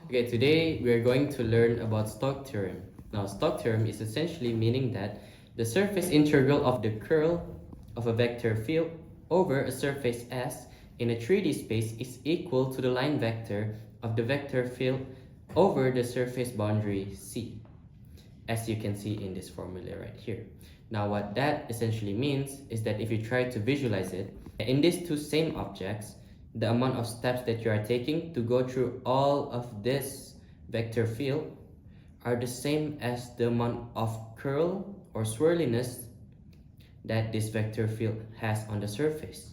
Okay, today we are going to learn about Stokes theorem. Now, Stokes theorem is essentially meaning that the surface integral of the curl of a vector field over a surface S in a 3D space is equal to the line vector of the vector field over the surface boundary C, as you can see in this formula right here. Now, what that essentially means is that if you try to visualize it, in these two same objects, the amount of steps that you are taking to go through all of this vector field are the same as the amount of curl or swirliness that this vector field has on the surface.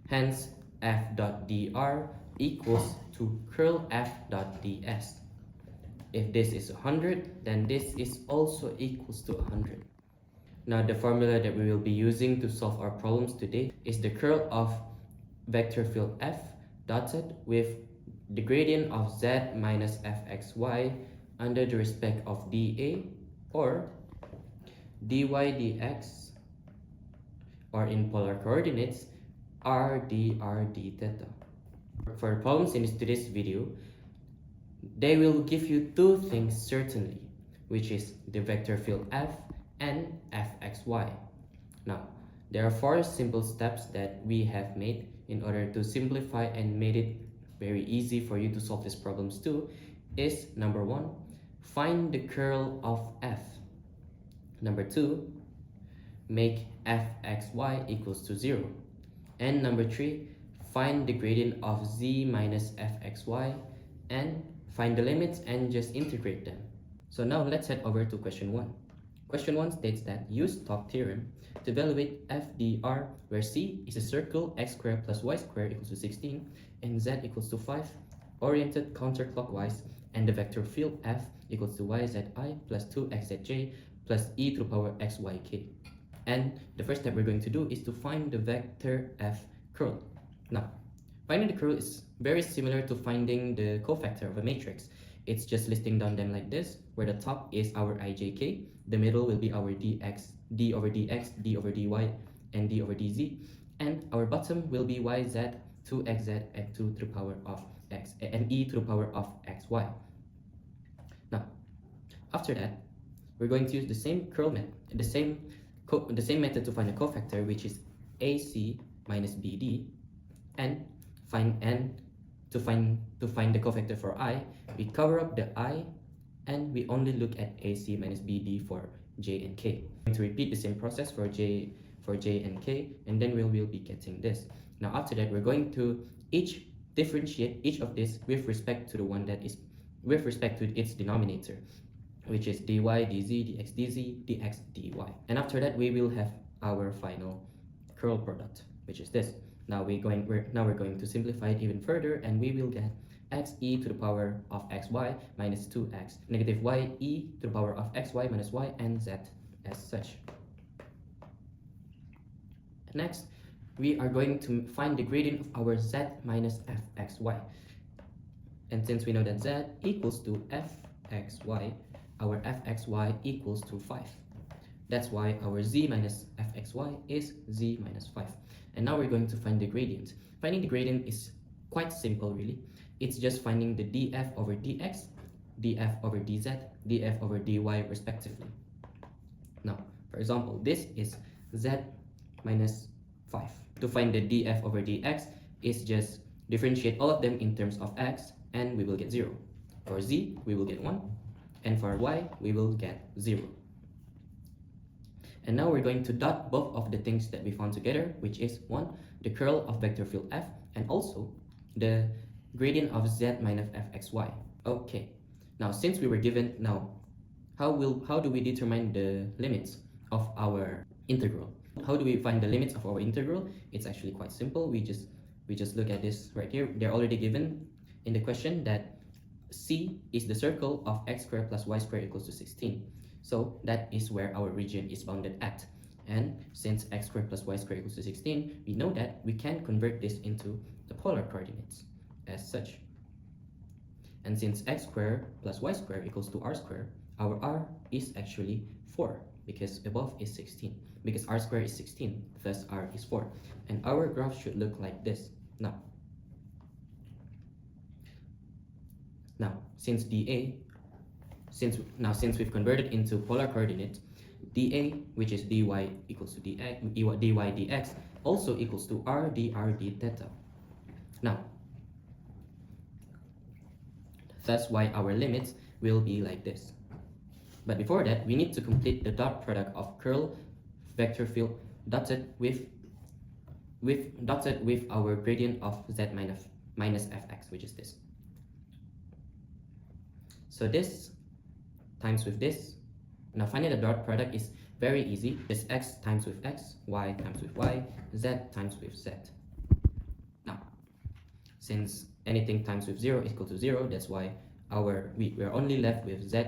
Hence, f dot dr equals to curl f dot ds. If this is 100, then this is also equals to 100. Now, the formula that we will be using to solve our problems today is the curl of vector field f dotted with the gradient of z minus fxy under the respect of dA or dy dx, or in polar coordinates r dr d theta. For problems in today's video, they will give you two things certainly, which is the vector field f and fxy. Now, there are four simple steps that we have made in order to simplify and made it very easy for you to solve these problems too. Is number one, find the curl of f. Number two, make fxy equals to 0. And number three, find the gradient of z minus fxy and find the limits and just integrate them. So now let's head over to question 1. Question 1 states that use Stokes theorem to evaluate f dr, where c is a circle x squared plus y squared equals to 16 and z equals to 5 oriented counterclockwise, and the vector field f equals to yzi plus 2xzj plus e to the power xyk. And the first step we're going to do is to find the vector f curl. Now, finding the curl is very similar to finding the cofactor of a matrix. It's just listing down them like this, where the top is our ijk, the middle will be our dx, d over dx, d over dy, and d over dz, and our bottom will be yz, 2xz, and 2 to the power of x, and e to the power of xy. Now, after that, we're going to use the same curl method, the same method to find the cofactor, which is ac minus bd, and to find the cofactor for I, we cover up the I and we only look at AC minus BD for J and K. I'm going to repeat the same process for J and K, and then we'll be getting this. Now after that, we're going to differentiate each of this with respect to the one that is with respect to its denominator, which is dy, dz, dx, dz, dx, dy. And after that, we will have our final curl product, which is this. Now we're going to simplify it even further, and we will get x e to the power of xy minus 2x negative y e to the power of xy minus y and z as such. Next, we are going to find the gradient of our z minus fxy. And since we know that z equals to fxy, our fxy equals to 5. That's why our z minus fxy is z minus 5. And now we're going to find the gradient. Finding the gradient is quite simple, really. It's just finding the df over dx, df over dz, df over dy respectively. Now, for example, this is z minus 5. To find the df over dx is just differentiate all of them in terms of x, and we will get 0. For z, we will get 1, and for y, we will get 0. And now we're going to dot both of the things that we found together, which is 1, the curl of vector field f, and also the gradient of z minus fxy. Okay, now since we were given, now how do we determine the limits of our integral? How do we find the limits of our integral? It's actually quite simple. We just look at this right here. They're already given in the question that C is the circle of x squared plus y squared equals to 16. So that is where our region is bounded at. And since x squared plus y squared equals to 16, we know that we can convert this into the polar coordinates as such. And since x squared plus y squared equals to r squared, our r is actually 4 because above is 16. Because r squared is 16, thus r is 4. And our graph should look like this. Now, since dA, since we've converted into polar coordinates, dA, which is dy equals to dx, dy dx, also equals to r dr d theta. Now, that's why our limits will be like this. But before that, we need to complete the dot product of curl vector field dotted with our gradient of z minus fx, which is this. So this times with this. Now finding the dot product is very easy. It's x times with x, y times with y, z times with z. Now, since anything times with 0 is equal to 0, that's why we're only left with z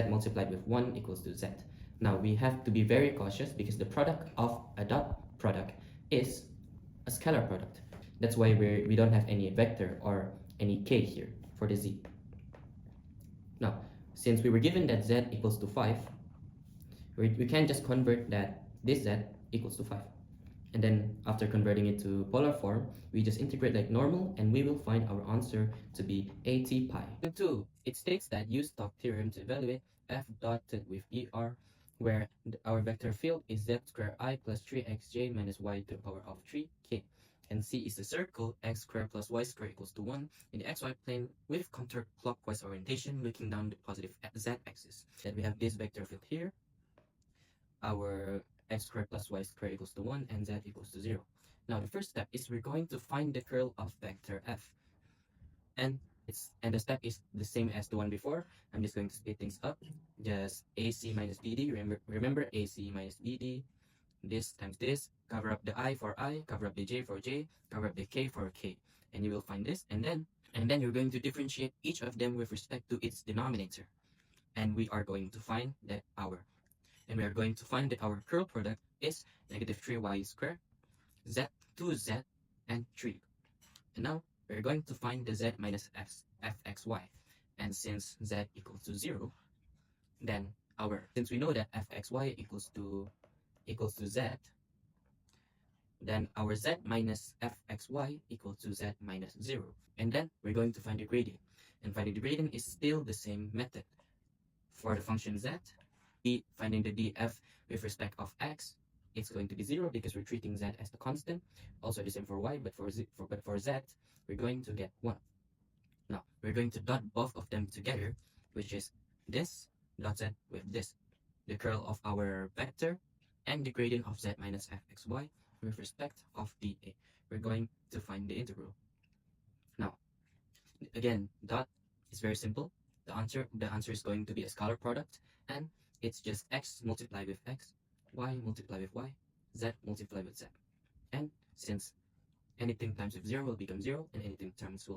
multiplied with 1 equals to z. Now we have to be very cautious because the product of a dot product is a scalar product. That's why we don't have any vector or any k here for the z. Now, since we were given that z equals to 5, we can just convert that this z equals to 5. And then after converting it to polar form, we just integrate like normal and we will find our answer to be 80 pi. 2. It states that use Stokes theorem to evaluate f dotted with er, where our vector field is z squared I plus 3xj minus y to the power of 3k. And C is a circle, x squared plus y squared equals to 1 in the xy plane with counterclockwise orientation looking down the positive z-axis. That we have this vector field here, our x squared plus y squared equals to 1 and z equals to 0. Now the first step is we're going to find the curl of vector f. And the step is the same as the one before. I'm just going to speed things up. Just AC minus BD. Remember AC minus BD. This times this. Cover up the I for I. Cover up the J for J. Cover up the K for K. And you will find this. And then you're going to differentiate each of them with respect to its denominator. And we are going to find that our curl product is negative 3y squared, z, 2z, and 3. And now we're going to find the z minus fxy. And since z equals to 0, then since we know that fxy equals to z, then our z minus fxy equals to z minus 0. And then we're going to find the gradient. And finding the gradient is still the same method. For the function z, finding the df with respect of x, it's going to be 0 because we're treating z as the constant. Also the same for y, but for z, we're going to get 1. Now, we're going to dot both of them together, which is this dotted with this, the curl of our vector and the gradient of z minus fxy with respect of dA. We're going to find the integral. Now, again, dot is very simple. The answer is going to be a scalar product, and it's just x multiplied with x, y multiplied with y, z multiplied with z. And since anything times with 0 will become 0, and anything times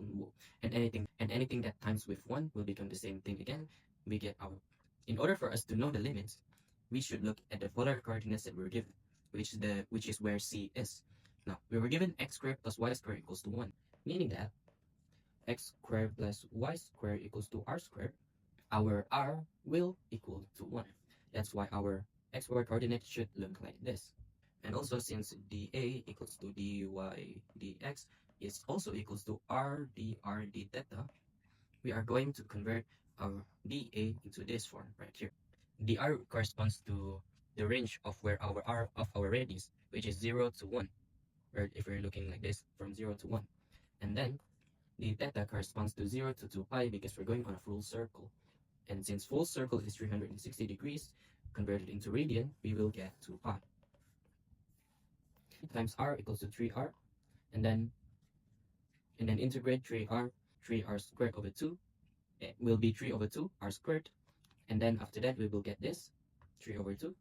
anything that times with 1 will become the same thing again, we get our. In order for us to know the limits, we should look at the polar coordinates that we were given, which is where C is. Now, we were given x squared plus y squared equals to 1, meaning that x squared plus y squared equals to r squared, our r will equal to 1. That's why our xy coordinate should look like this. And also, since dA equals to dy dx is also equals to r dr d theta, we are going to convert our dA into this form right here. dr corresponds to the range of where our r of our radius, which is 0 to 1, or if we're looking like this, from 0 to 1. And then the theta corresponds to 0 to 2 pi because we're going on a full circle. And since full circle is 360 degrees, converted into radian, we will get 2 pi. Times r equals to 3r, and then integrate 3r squared over 2. It will be 3 over 2 r squared, and then after that we will get this 3 over 2,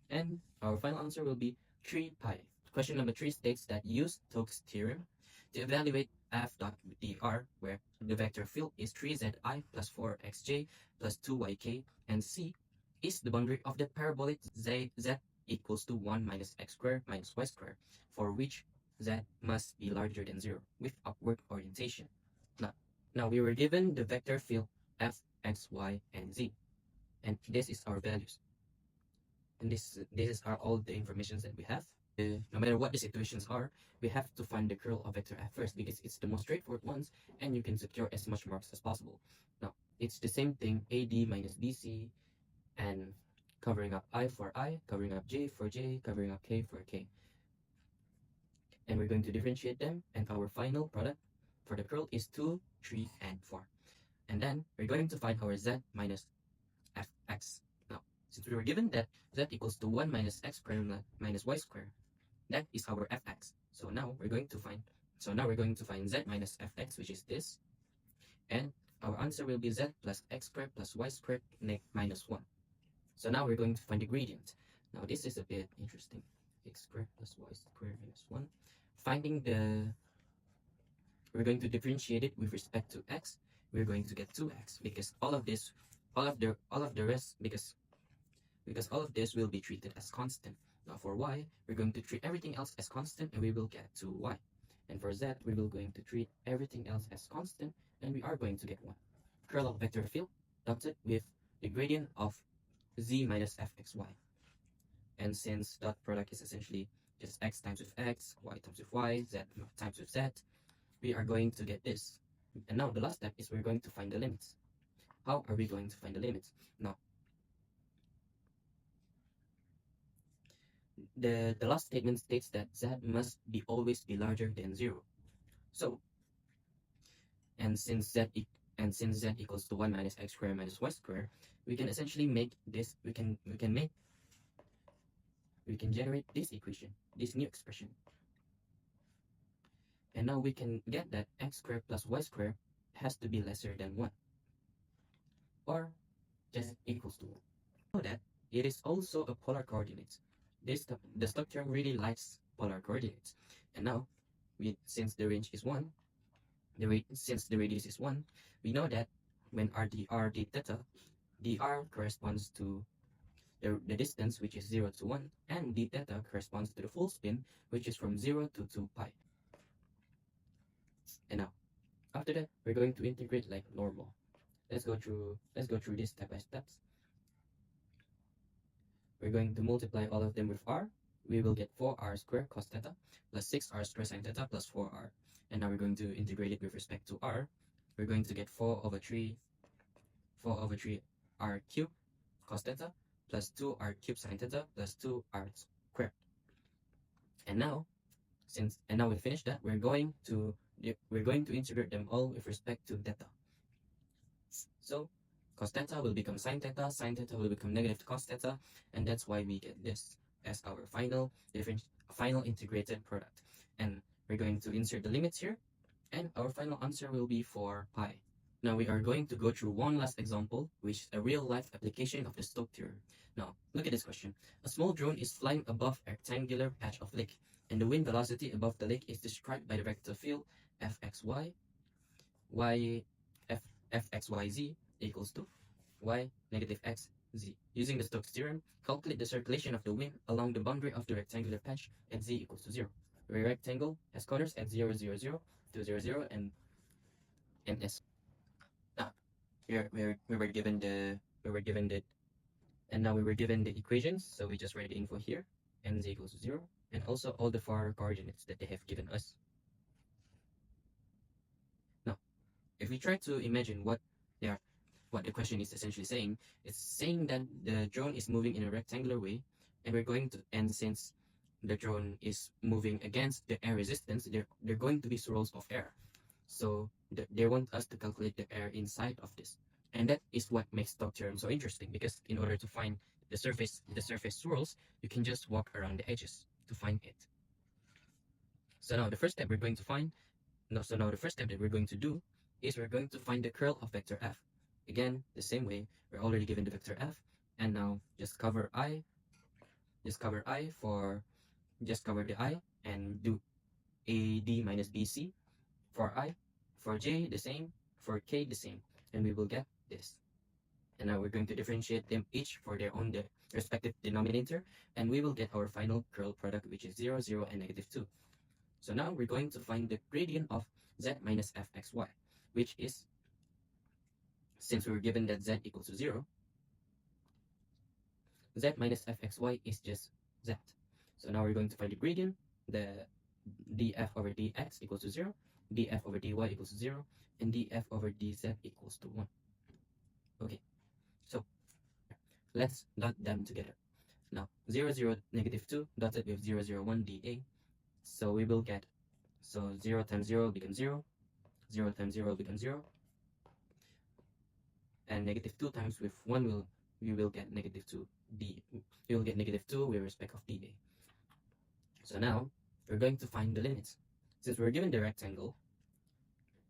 and our final answer will be 3 pi. Question number 3 states that use Stokes theorem to evaluate f dot dr, where the vector field is 3zi plus 4xj plus 2yk, and C is the boundary of the parabolic z equals to 1 minus x squared minus y squared, for which z must be larger than 0 with upward orientation. Now we were given the vector field f, x, y, and z, and this is our values. And this is all the information that we have. no matter what the situations are, we have to find the curl of vector f first because it's the most straightforward ones and you can secure as much marks as possible. Now, it's the same thing, AD minus BC, and covering up I, covering up J for J, covering up K for K. And we're going to differentiate them, and our final product for the curl is 2, 3, and 4. And then we're going to find our z minus fx. Now, since we were given that z equals to 1 minus x squared minus y squared, that is our fx. So now we're going to find z minus fx, which is this, and our answer will be z plus x squared plus y squared minus 1. So now we're going to find the gradient. Now this is a bit interesting. X squared plus y squared minus 1. We're going to differentiate it with respect to x. We're going to get 2x because all of this will be treated as constant. Now for y, we're going to treat everything else as constant and we will get 2y. And for z, we will going to treat everything else as constant and we are going to get 1. Curl of vector field dotted with the gradient of z minus fxy. And since dot product is essentially just x times with x, y times with y, z times with z, we are going to get this. And now the last step is we're going to find the limits. How are we going to find the limits? Now, the last statement states that z must be always be larger than 0. So, and since z equals to 1 minus x squared minus y squared, we can essentially make this, we can generate this equation, this new expression. And now we can get that x squared plus y squared has to be lesser than 1 or just equals to 1. Know that it is also a polar coordinate. The Stokes theorem really likes polar coordinates. And now, since the range is 1, since the radius is 1, we know that when r d theta, dr corresponds to the distance, which is 0 to 1, and d theta corresponds to the full spin, which is from 0 to 2 pi. And now, after that, we're going to integrate like normal. Let's go through this step by steps. We're going to multiply all of them with r. We will get 4r squared cos theta plus 6r squared sin theta plus 4r. And now we're going to integrate it with respect to r. We're going to get 4 over 3 r cubed cos theta plus 2r cubed sin theta plus 2r squared. And now we finished that, we're going to integrate them all with respect to theta. So cos theta will become sin theta will become negative cos theta, and that's why we get this as our final integrated product. And we're going to insert the limits here, and our final answer will be 4 pi. Now we are going to go through one last example, which is a real-life application of the Stokes theorem. Now, look at this question. A small drone is flying above a rectangular patch of lake, and the wind velocity above the lake is described by the vector field fxy, fxyz equals to y negative x z. Using the Stokes theorem, calculate the circulation of the wind along the boundary of the rectangular patch at z equals to 0. Where a rectangle has corners at 0, 0, 0, 2, 0, 0, and s. Now, we were given the equations, so we just write the info here, n z equals to 0, and also all the 4 coordinates that they have given us. Now, if we try to imagine what the question is essentially saying, it's saying that the drone is moving in a rectangular way, and since the drone is moving against the air resistance, there are going to be swirls of air. So they want us to calculate the air inside of this. And that is what makes Stokes theorem so interesting, because in order to find the surface swirls, you can just walk around the edges to find it. So now the first step that we're going to do is we're going to find the curl of vector f. Again, the same way, we're already given the vector f, and now just cover the I and do AD minus BC for I, for J the same, for K the same, and we will get this. And now we're going to differentiate them each for their own respective denominator, and we will get our final curl product, which is 0, 0, and negative 2. So now we're going to find the gradient of z minus fxy, which is, since we were given that z equals to 0, z minus fxy is just z. So now we're going to find the gradient. The df over dx equals to 0, df over dy equals to 0, and df over dz equals to 1. Okay, so let's dot them together. Now 0, 0, negative 2 dotted with 0, 0, 1 dA. So we will get, so 0 times 0 becomes 0, 0 times 0 becomes 0, and negative 2 times with 1 we will get negative 2 d. We will get negative 2 with respect of dA. So now we're going to find the limits. Since we're given the rectangle,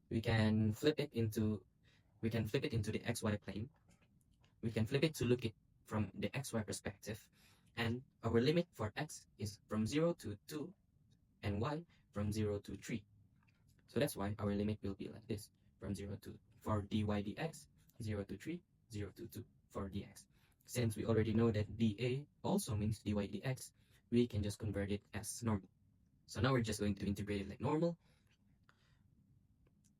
we can flip it into the xy plane. We can flip it to look it from the xy perspective, and our limit for x is from 0 to 2 and y from 0 to 3. So that's why our limit will be like this, from 0 to, for dy dx, 0 to 3, 0 to 2 for dx. Since we already know that dA also means dy dx, we can just convert it as normal. So now we're just going to integrate it like normal.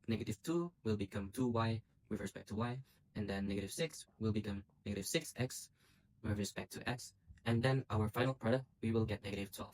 Negative 2 will become 2y with respect to y, and then negative 6 will become negative 6x with respect to x, and then our final product, we will get negative 12.